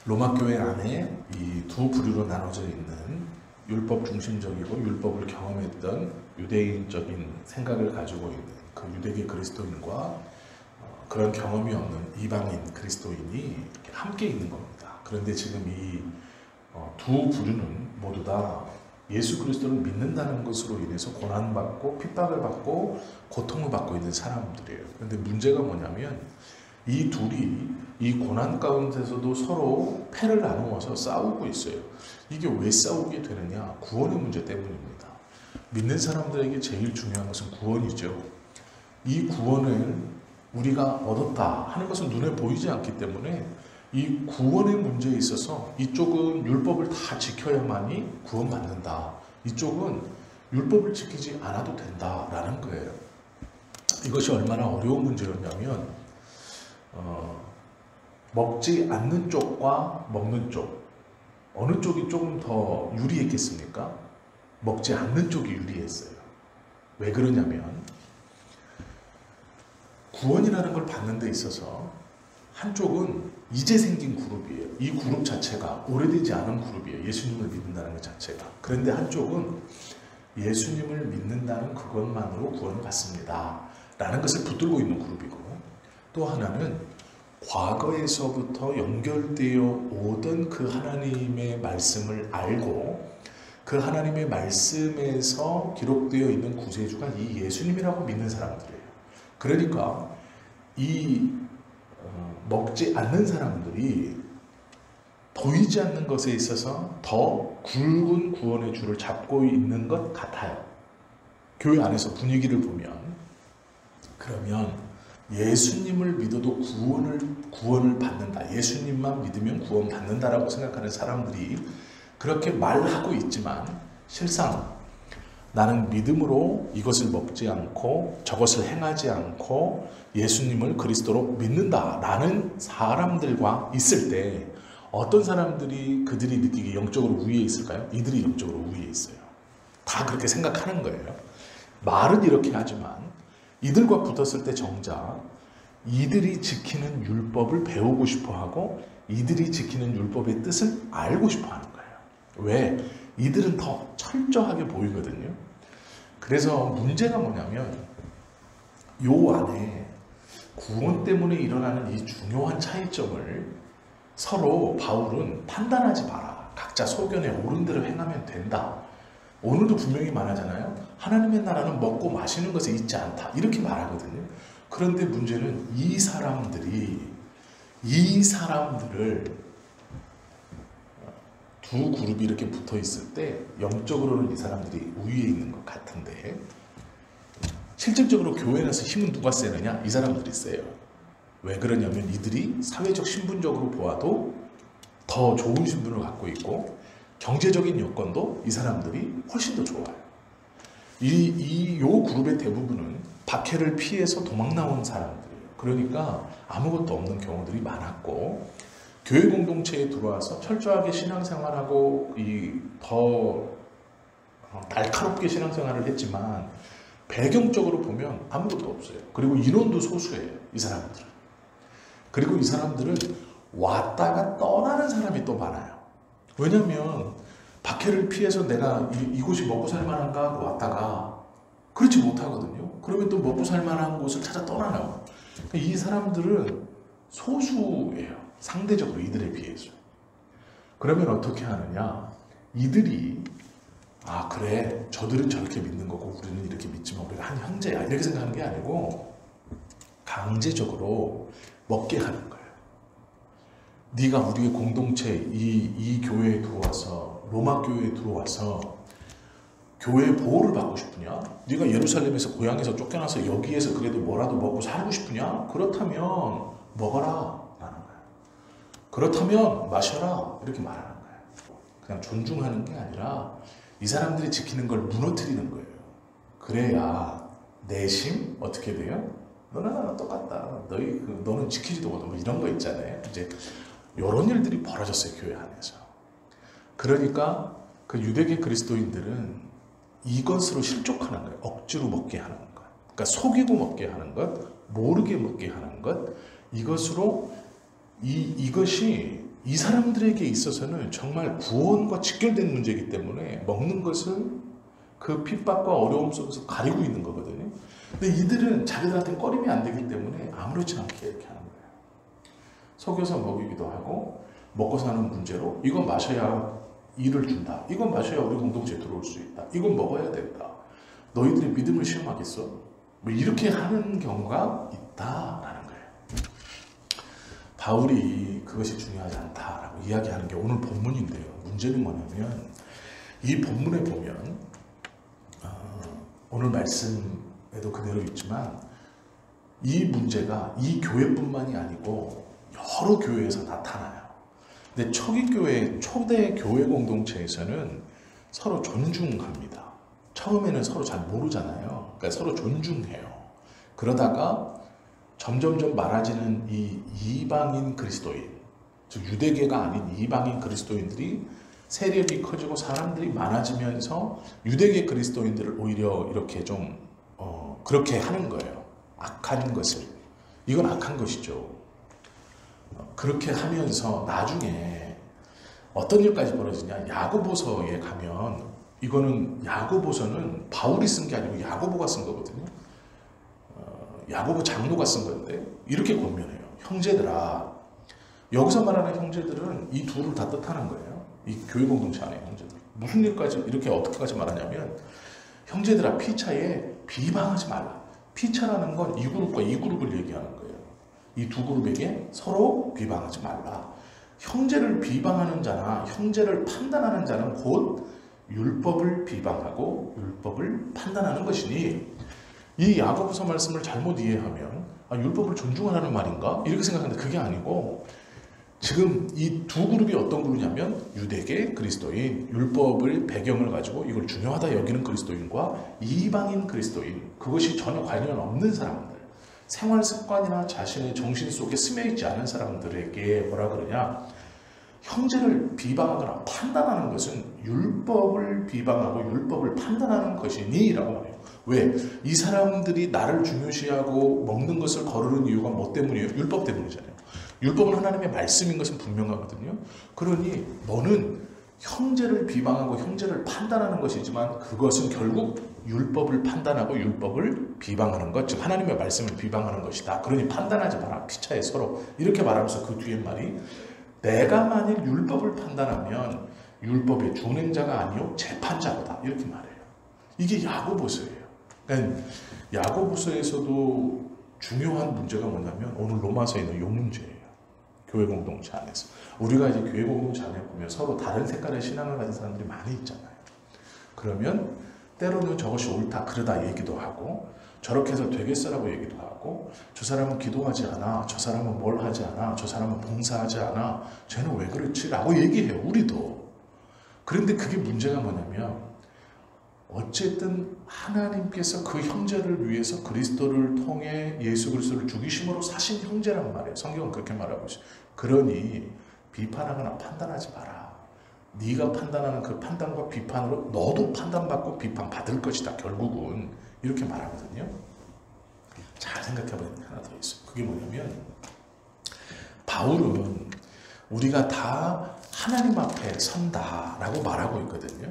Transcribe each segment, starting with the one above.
로마 교회 안에 이 두 부류로 나눠져 있는 율법 중심적이고 율법을 경험했던 유대인적인 생각을 가지고 있는 그 유대계 그리스도인과 그런 경험이 없는 이방인 그리스도인이 이렇게 함께 있는 겁니다. 그런데 지금 이 두 부류는 모두 다 예수 그리스도를 믿는다는 것으로 인해서 고난받고 핍박을 받고 고통을 받고 있는 사람들이에요. 그런데 문제가 뭐냐면 이 둘이 이 고난 가운데서도 서로 패를 나누어서 싸우고 있어요. 이게 왜 싸우게 되느냐? 구원의 문제 때문입니다. 믿는 사람들에게 제일 중요한 것은 구원이죠. 이 구원을 우리가 얻었다 하는 것은 눈에 보이지 않기 때문에 이 구원의 문제에 있어서 이쪽은 율법을 다 지켜야만이 구원받는다. 이쪽은 율법을 지키지 않아도 된다라는 거예요. 이것이 얼마나 어려운 문제였냐면 먹지 않는 쪽과 먹는 쪽 어느 쪽이 조금 더 유리했겠습니까? 먹지 않는 쪽이 유리했어요. 왜 그러냐면 구원이라는 걸 받는 데 있어서 한쪽은 이제 생긴 그룹이에요. 이 그룹 자체가 오래되지 않은 그룹이에요. 예수님을 믿는다는 것 자체가. 그런데 한쪽은 예수님을 믿는다는 그것만으로 구원을 받습니다 라는 것을 붙들고 있는 그룹이고, 또 하나는 과거에서부터 연결되어 오던 그 하나님의 말씀을 알고 그 하나님의 말씀에서 기록되어 있는 구세주가 이 예수님이라고 믿는 사람들이에요. 그러니까 이 먹지 않는 사람들이 보이지 않는 것에 있어서 더 굵은 구원의 줄을 잡고 있는 것 같아요. 교회 안에서 분위기를 보면. 그러면 예수님을 믿어도 구원을 받는다. 예수님만 믿으면 구원 받는다라고 생각하는 사람들이 그렇게 말하고 있지만 실상 나는 믿음으로 이것을 먹지 않고 저것을 행하지 않고 예수님을 그리스도로 믿는다라는 사람들과 있을 때 어떤 사람들이 그들이 느끼기 영적으로 우위에 있을까요? 이들이 영적으로 우위에 있어요. 다 그렇게 생각하는 거예요. 말은 이렇게 하지만 이들과 붙었을 때 정작 이들이 지키는 율법을 배우고 싶어하고 이들이 지키는 율법의 뜻을 알고 싶어하는 거예요. 왜? 이들은 더 철저하게 보이거든요. 그래서 문제가 뭐냐면 요 안에 구원 때문에 일어나는 이 중요한 차이점을 서로 바울은 판단하지 마라. 각자 소견에 옳은 대로 행하면 된다. 오늘도 분명히 말하잖아요. 하나님의 나라는 먹고 마시는 것에 있지 않다. 이렇게 말하거든요. 그런데 문제는 이 사람들을 두 그룹이 이렇게 붙어 있을 때 영적으로는 이 사람들이 우위에 있는 것 같은데 실질적으로 교회 안에서 힘은 누가 세느냐? 이 사람들이 세요. 왜 그러냐면 이들이 사회적 신분적으로 보아도 더 좋은 신분을 갖고 있고 경제적인 여건도 이 사람들이 훨씬 더 좋아요. 요 그룹의 대부분은 박해를 피해서 도망 나온 사람들이에요. 그러니까 아무것도 없는 경우들이 많았고 교회 공동체에 들어와서 철저하게 신앙생활하고 더 날카롭게 신앙생활을 했지만 배경적으로 보면 아무것도 없어요. 그리고 인원도 소수예요. 이 사람들은. 그리고 이 사람들은 왔다가 떠나는 사람이 또 많아요. 왜냐하면 박해를 피해서 내가 이곳이 먹고 살만한가 하고 왔다가 그렇지 못하거든요. 그러면 또 먹고 살만한 곳을 찾아 떠나요. 이 사람들은 소수예요. 상대적으로 이들에 비해서. 그러면 어떻게 하느냐? 이들이 그래 저들은 저렇게 믿는 거고 우리는 이렇게 믿지만 우리가 한 형제야 이렇게 생각하는 게 아니고 강제적으로 먹게 하는 거예요. 네가 우리의 공동체 이 교회에 들어와서 로마 교회에 들어와서 교회의 보호를 받고 싶으냐? 네가 예루살렘에서 고향에서 쫓겨나서 여기에서 그래도 뭐라도 먹고 살고 싶으냐? 그렇다면 먹어라 라는 거예요. 그렇다면 마셔라 이렇게 말하는 거예요. 그냥 존중하는 게 아니라 이 사람들이 지키는 걸 무너뜨리는 거예요. 그래야 내심 어떻게 돼요? 너나 나나 똑같다. 너는 지키지도 못하고 뭐 이런 거 있잖아요. 이제 이런 일들이 벌어졌어요. 교회 안에서. 그러니까 그 유대계 그리스도인들은 이것으로 실족하는 거예요. 억지로 먹게 하는 것. 그러니까 속이고 먹게 하는 것, 모르게 먹게 하는 것. 이것으로 이것이 이 사람들에게 있어서는 정말 구원과 직결된 문제이기 때문에 먹는 것을 그 핍박과 어려움 속에서 가리고 있는 거거든요. 근데 이들은 자기들한테 꺼림이 안 되기 때문에 아무렇지 않게 이렇게 하는 거예요. 속여서 먹이기도 하고 먹고 사는 문제로 이건 마셔야 일을 준다. 이건 마셔야 우리 공동체에 들어올 수 있다. 이건 먹어야 된다. 너희들의 믿음을 시험하겠어? 뭐 이렇게 하는 경우가 있다라는 거예요. 바울이 그것이 중요하지 않다라고 이야기하는 게 오늘 본문인데요. 문제는 뭐냐면 이 본문에 보면 오늘 말씀에도 그대로 있지만 이 문제가 이 교회뿐만이 아니고 여러 교회에서 나타나요. 근데 초대 교회 공동체에서는 서로 존중합니다. 처음에는 서로 잘 모르잖아요. 그러니까 서로 존중해요. 그러다가 점점점 많아지는 이 이방인 그리스도인, 즉 유대계가 아닌 이방인 그리스도인들이 세력이 커지고 사람들이 많아지면서 유대계 그리스도인들을 오히려 이렇게 좀 그렇게 하는 거예요. 악한 것을. 이건 악한 것이죠. 그렇게 하면서 나중에 어떤 일까지 벌어지냐. 야고보서에 가면 이거는 야고보서는 바울이 쓴 게 아니고 야고보가 쓴 거거든요. 야고보 장로가 쓴 건데 이렇게 권면해요. 형제들아. 여기서 말하는 형제들은 이 둘을 다 뜻하는 거예요. 이 교회 공동체 안에 형제들. 무슨 일까지 이렇게 어떻게까지 말하냐면 형제들아 피차에 비방하지 말라. 피차라는 건 이 그룹과 이 그룹을 얘기하는 거예요. 이 두 그룹에게 서로 비방하지 말라. 형제를 비방하는 자나 형제를 판단하는 자는 곧 율법을 비방하고 율법을 판단하는 것이니 이 야고보서 말씀을 잘못 이해하면 율법을 존중하라는 말인가? 이렇게 생각하는데 그게 아니고 지금 이 두 그룹이 어떤 그룹이냐면 유대계 그리스도인, 율법을 배경을 가지고 이걸 중요하다 여기는 그리스도인과 이방인 그리스도인, 그것이 전혀 관련 없는 사람들, 생활 습관이나 자신의 정신 속에 스며있지 않은 사람들에게 뭐라 그러냐, 형제를 비방하거나 판단하는 것은 율법을 비방하고 율법을 판단하는 것이니 라고 말해요. 왜? 이 사람들이 나를 중요시하고 먹는 것을 거르는 이유가 뭐 때문이에요? 율법 때문이잖아요. 율법은 하나님의 말씀인 것은 분명하거든요. 그러니 너는 형제를 비방하고 형제를 판단하는 것이지만 그것은 결국 율법을 판단하고 율법을 비방하는 것, 즉 하나님의 말씀을 비방하는 것이다. 그러니 판단하지 마라. 피차에 서로. 이렇게 말하면서 그 뒤에 말이 내가 만일 율법을 판단하면 율법의 준행자가 아니요 재판자로다. 이렇게 말해요. 이게 야고보서예요. 그러니까 야고보서에서도 중요한 문제가 뭐냐면 오늘 로마서에 있는 이 문제예요. 교회 공동체 안에서. 우리가 이제 교회 공동체 안에 보면 서로 다른 색깔의 신앙을 가진 사람들이 많이 있잖아요. 그러면 때로는 저것이 옳다 그러다 얘기도 하고 저렇게 해서 되겠어라고 얘기도 하고 저 사람은 기도하지 않아, 저 사람은 뭘 하지 않아, 저 사람은 봉사하지 않아, 쟤는 왜 그렇지? 라고 얘기해요. 우리도. 그런데 그게 문제가 뭐냐면 어쨌든 하나님께서 그 형제를 위해서 그리스도를 통해 예수 그리스도를 죽이심으로 사신 형제란 말이에요. 성경은 그렇게 말하고 있어요. 그러니 비판하거나 판단하지 마라. 네가 판단하는 그 판단과 비판으로 너도 판단받고 비판받을 것이다. 결국은 이렇게 말하거든요. 잘 생각해보면 하나 더 있어요. 그게 뭐냐면 바울은 우리가 다 하나님 앞에 선다라고 말하고 있거든요.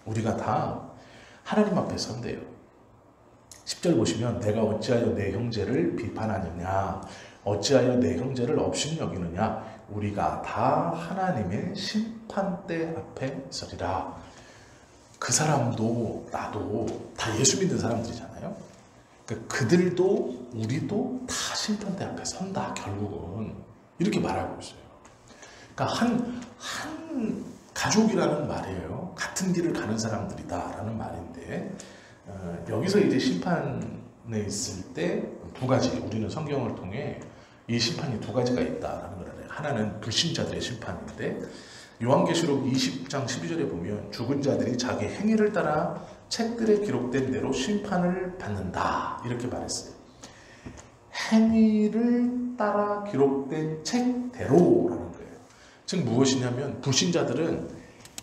우리가 다 하나님 앞에 선대요. 10절 보시면 내가 어찌하여 내 형제를 비판하느냐, 어찌하여 내 형제를 업신여기느냐, 우리가 다 하나님의 심판대 앞에 서리라. 그 사람도 나도 다 예수 믿는 사람들이잖아요. 그러니까 그들도 우리도 다 심판대 앞에 선다. 결국은 이렇게 말하고 있어요. 그러니까 한 가족이라는 말이에요. 같은 길을 가는 사람들이다라는 말인데 여기서 이제 심판에 있을 때 두 가지, 우리는 성경을 통해 이 심판이 두 가지가 있다라는 걸 알아요. 하나는 불신자들의 심판인데 요한계시록 20장 12절에 보면 죽은 자들이 자기 행위를 따라 책들에 기록된 대로 심판을 받는다 이렇게 말했어요. 행위를 따라 기록된 책대로라는 거예요. 즉 무엇이냐면 불신자들은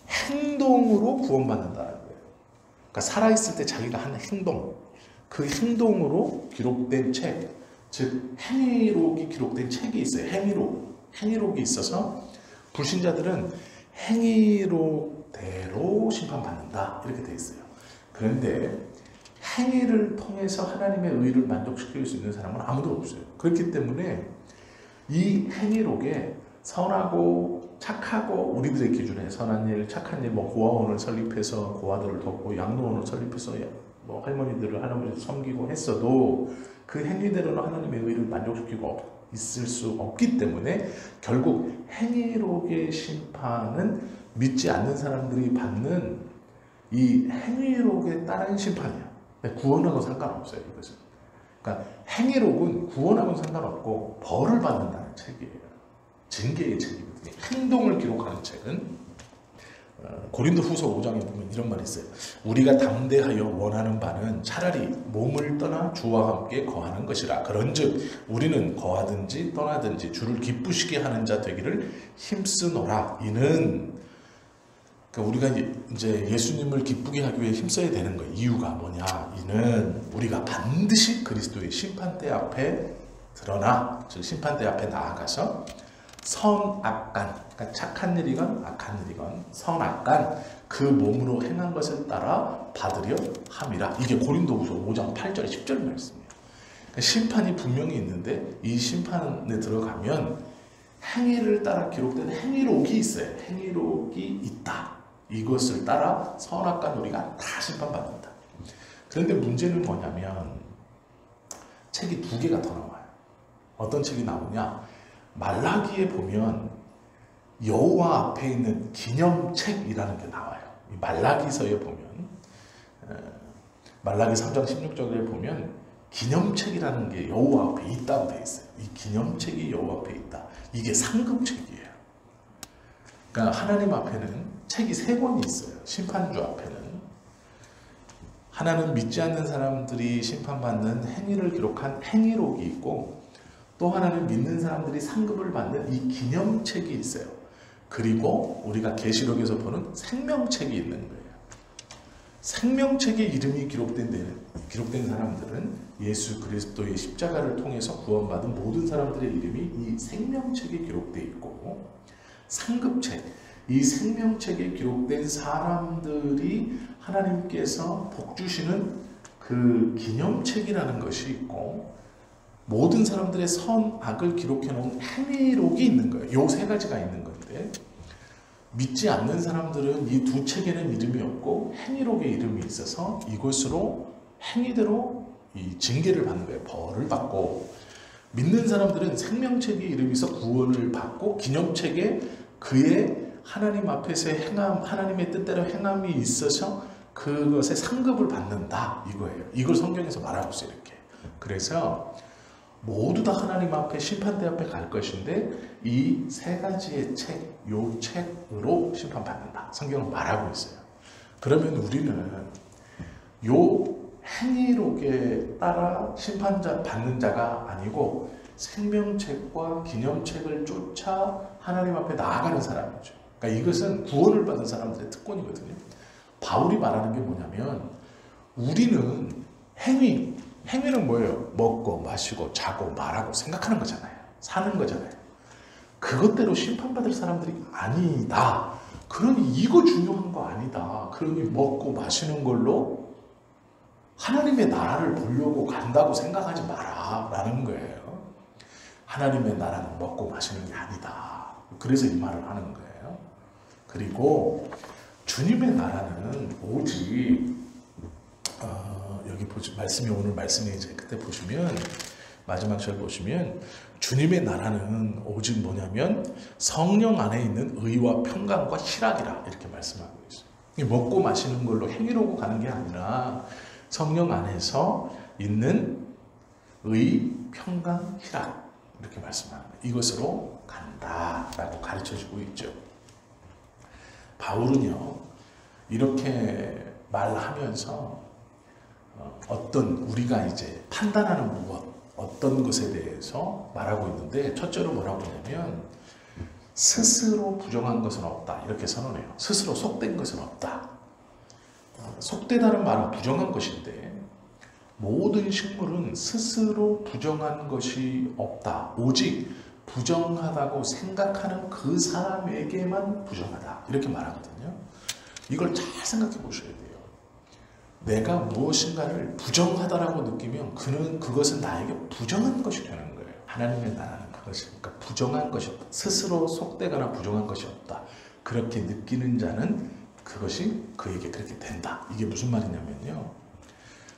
행동으로 구원받는다는 거예요. 그러니까 살아있을 때 자기가 한 행동, 그 행동으로 기록된 책, 즉 행위록이 기록된 책이 있어요. 행위록이 있어서 불신자들은 행위로대로 심판받는다 이렇게 돼 있어요. 그런데 행위를 통해서 하나님의 의를 만족시킬 수 있는 사람은 아무도 없어요. 그렇기 때문에 이 행위록에 선하고 착하고 우리들의 기준에 선한 일, 착한 일, 뭐 고아원을 설립해서 고아들을 돕고 양로원을 설립해서 뭐 할머니들을 할아버지를 섬기고 했어도 그 행위대로는 하나님의 의를 만족시키고 있을 수 없기 때문에 결국 행위록의 심판은 믿지 않는 사람들이 받는 이 행위록에 따른 심판이야. 구원하고 상관없어요. 이것은. 그러니까 행위록은 구원하고는 상관없고 벌을 받는다는 책이에요. 징계의 책이거든요. 행동을 기록하는 책은 고린도후서 5장에 보면 이런 말이 있어요. 우리가 담대하여 원하는 바는 차라리 몸을 떠나 주와 함께 거하는 것이라. 그런즉 우리는 거하든지 떠나든지 주를 기쁘시게 하는 자 되기를 힘쓰노라. 이는 그러니까 우리가 이제 예수님을 기쁘게 하기 위해 힘써야 되는 거예요. 이유가 뭐냐? 이는 우리가 반드시 그리스도의 심판대 앞에 드러나, 즉 심판대 앞에 나아가서 선악간, 그러니까 착한 일이건 악한 일이건 선악간 그 몸으로 행한 것을 따라 받으려 함이라. 이게 고린도후서 5장 8절 10절 말씀이에요. 그러니까 심판이 분명히 있는데 이 심판에 들어가면 행위를 따라 기록된 행위록이 있어요. 행위록이 있다. 이것을 따라 선악간 우리가 다 심판받는다. 그런데 문제는 뭐냐면 책이 두 개가 더 나와요. 어떤 책이 나오냐? 말라기에 보면 여호와 앞에 있는 기념책이라는 게 나와요. 이 말라기서에 보면 말라기 3장 16절에 보면 기념책이라는 게 여호와 앞에 있다고 되어 있어요. 이 기념책이 여호와 앞에 있다. 이게 상급책이에요. 그러니까 하나님 앞에는 책이 세 권이 있어요. 심판주 앞에는 하나는 믿지 않는 사람들이 심판받는 행위를 기록한 행위록이 있고 또 하나는 믿는 사람들이 상급을 받는 이 기념책이 있어요. 그리고 우리가 계시록에서 보는 생명책이 있는 거예요. 생명책에 이름이 기록된 사람들은 예수 그리스도의 십자가를 통해서 구원받은 모든 사람들의 이름이 이 생명책에 기록되어 있고 상급책, 이 생명책에 기록된 사람들이 하나님께서 복 주시는 그 기념책이라는 것이 있고 모든 사람들의 선악을 기록해 놓은 행위록이 있는 거예요. 요 세 가지가 있는 건데 믿지 않는 사람들은 이 두 책에는 이름이 없고 행위록에 이름이 있어서 이것으로 행위대로 이 징계를 받는 거예요. 벌을 받고 믿는 사람들은 생명책에 이름이 있어 구원을 받고 기념책에 그의 하나님 앞에서의 행함, 하나님의 뜻대로 행함이 있어서 그것의 상급을 받는다 이거예요. 이걸 성경에서 말하고 있어요. 이렇게. 그래서 모두 다 하나님 앞에 심판대 앞에 갈 것인데 이 세 가지의 책, 요 책으로 심판받는다. 성경은 말하고 있어요. 그러면 우리는 요 행위록에 따라 심판자 받는 자가 아니고 생명책과 기념책을 쫓아 하나님 앞에 나아가는 사람이죠. 그러니까 이것은 구원을 받은 사람들의 특권이거든요. 바울이 말하는 게 뭐냐면 우리는 행위는 뭐예요? 먹고 마시고 자고 말하고 생각하는 거잖아요. 사는 거잖아요. 그것대로 심판받을 사람들이 아니다. 그러니 이거 중요한 거 아니다. 그러니 먹고 마시는 걸로 하나님의 나라를 보려고 간다고 생각하지 마라 라는 거예요. 하나님의 나라는 먹고 마시는 게 아니다. 그래서 이 말을 하는 거예요. 그리고 주님의 나라는 오직 여기 말씀이 오늘 말씀이 이제 그때 보시면 마지막 절 보시면 주님의 나라는 오직 뭐냐면 성령 안에 있는 의와 평강과 희락이라 이렇게 말씀하고 있어요. 먹고 마시는 걸로 행위로고 가는 게 아니라 성령 안에서 있는 의, 평강, 희락 이렇게 말씀합니다. 이것으로 간다라고 가르쳐주고 있죠. 바울은요 이렇게 말하면서 어떤 우리가 이제 판단하는 무엇 어떤 것에 대해서 말하고 있는데 첫째로 뭐라고 하냐면 스스로 부정한 것은 없다 이렇게 선언해요. 스스로 속된 것은 없다. 속되다는 말은 부정한 것인데 모든 식물은 스스로 부정한 것이 없다. 오직 부정하다고 생각하는 그 사람에게만 부정하다 이렇게 말하거든요. 이걸 잘 생각해 보셔야 돼요. 내가 무엇인가를 부정하다라고 느끼면 그것은 나에게 부정한 것이 되는 거예요. 하나님의 나라는 그것이니까 부정한 것이 없다. 스스로 속되거나 부정한 것이 없다. 그렇게 느끼는 자는 그것이 그에게 그렇게 된다. 이게 무슨 말이냐면요.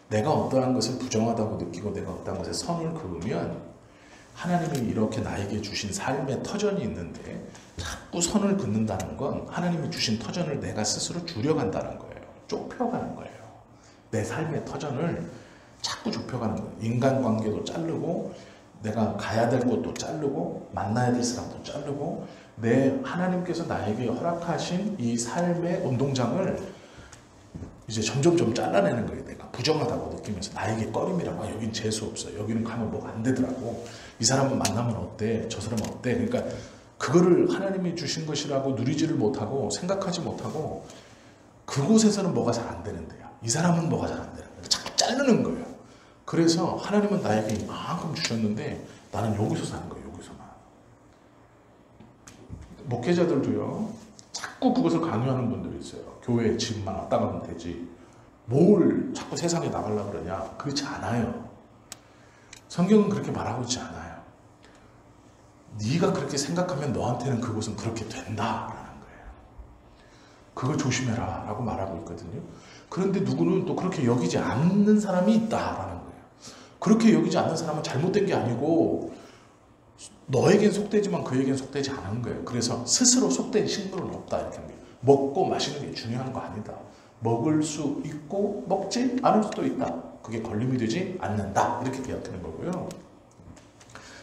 내가 어떠한 것을 부정하다고 느끼고 내가 어떠한 것에 선을 그으면 하나님이 이렇게 나에게 주신 삶의 터전이 있는데 자꾸 선을 긋는다는 건 하나님이 주신 터전을 내가 스스로 줄여간다는 거예요. 좁혀가는 거예요. 내 삶의 터전을 자꾸 좁혀가는 거예요. 인간관계도 자르고 내가 가야 될 곳도 자르고 만나야 될 사람도 자르고 내 하나님께서 나에게 허락하신 이 삶의 운동장을 이제 점점 잘라내는 거예요. 내가 부정하다고 느끼면서 나에게 꺼림이라고 여긴 재수 없어. 여기는 가면 뭐가 안 되더라고. 이 사람은 만나면 어때? 저 사람은 어때? 그러니까 그거를 하나님이 주신 것이라고 누리지를 못하고 생각하지 못하고 그곳에서는 뭐가 잘 안 되는데요. 이 사람은 뭐가 잘 안 되는 거예요. 자꾸 자르는 거예요. 그래서 하나님은 나에게 이만큼 주셨는데 나는 여기서 사는 거예요. 여기서만. 목회자들도요. 자꾸 그것을 강요하는 분들이 있어요. 교회 집만 왔다 가면 되지. 뭘 자꾸 세상에 나가려고 그러냐. 그렇지 않아요. 성경은 그렇게 말하고 있지 않아요. 네가 그렇게 생각하면 너한테는 그것은 그렇게 된다라는 거예요. 그걸 조심해라 라고 말하고 있거든요. 그런데 누구는 또 그렇게 여기지 않는 사람이 있다라는 거예요. 그렇게 여기지 않는 사람은 잘못된 게 아니고 너에겐 속되지만 그에겐 속되지 않은 거예요. 그래서 스스로 속된 식물은 없다 이렇게 합니다. 먹고 마시는 게 중요한 거 아니다. 먹을 수 있고 먹지 않을 수도 있다. 그게 걸림이 되지 않는다. 이렇게 기억하는 거고요.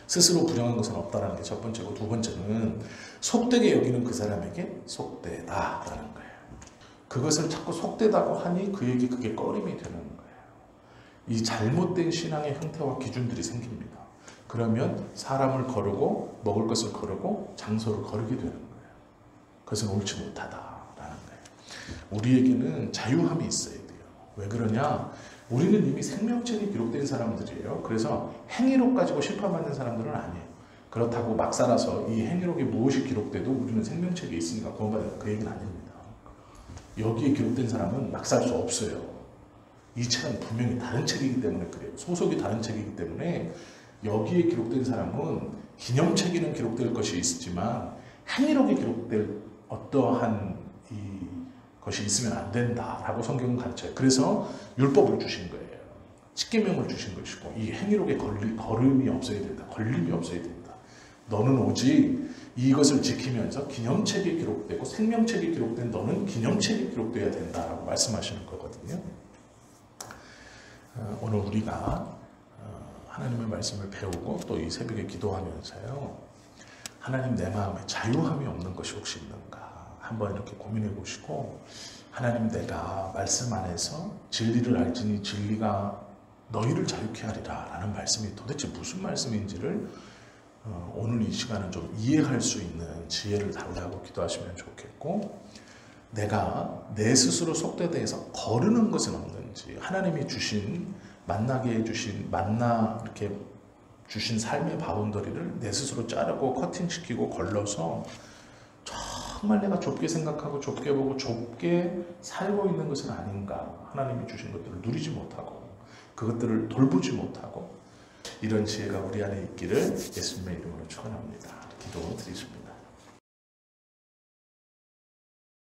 스스로 부정한 것은 없다라는 게 첫 번째고 두 번째는 속되게 여기는 그 사람에게 속되다라는 거예요. 그것을 자꾸 속되다고 하니 그에게 그게 꺼림이 되는 거예요. 이 잘못된 신앙의 형태와 기준들이 생깁니다. 그러면 사람을 거르고 먹을 것을 거르고 장소를 거르게 되는 거예요. 그것은 옳지 못하다라는 거예요. 우리에게는 자유함이 있어야 돼요. 왜 그러냐? 우리는 이미 생명책이 기록된 사람들이에요. 그래서 행위록 가지고 심판받는 사람들은 아니에요. 그렇다고 막 살아서 이 행위록에 무엇이 기록돼도 우리는 생명책에 있으니까 구원받는다. 그 얘기는 아닙니다. 여기에 기록된 사람은 막 살 수 없어요. 이 책은 분명히 다른 책이기 때문에 그래요. 소속이 다른 책이기 때문에 여기에 기록된 사람은 기념책에는 기록될 것이 있지만 행위록에 기록될 어떠한 것이 있으면 안 된다라고 성경은 가르쳐요. 그래서 율법을 주신 거예요. 십계명을 주신 것이고 이 행위록에 걸음이 없어야 된다. 걸림이 없어야 된다. 너는 오직 이것을 지키면서 기념책에 기록되고 생명책에 기록된 너는 기념책에 기록돼야 된다라고 말씀하시는 거거든요. 오늘 우리가 하나님의 말씀을 배우고 또 이 새벽에 기도하면서요. 하나님 내 마음에 자유함이 없는 것이 혹시 있는가 한번 이렇게 고민해 보시고 하나님 내가 말씀 안에서 진리를 알지니 진리가 너희를 자유케 하리라 라는 말씀이 도대체 무슨 말씀인지를 오늘 이 시간은 좀 이해할 수 있는 지혜를 달라고 기도하시면 좋겠고 내가 내 스스로 속되대해서 거르는 것은 없는지 하나님이 주신 만나게 해주신 이렇게 주신 삶의 바운더리를 내 스스로 자르고 커팅시키고 걸러서 정말 내가 좁게 생각하고 좁게 보고 좁게 살고 있는 것은 아닌가. 하나님이 주신 것들을 누리지 못하고 그것들을 돌보지 못하고 이런 지혜가 우리 안에 있기를 예수님의 이름으로 축원합니다. 기도 드리십니다.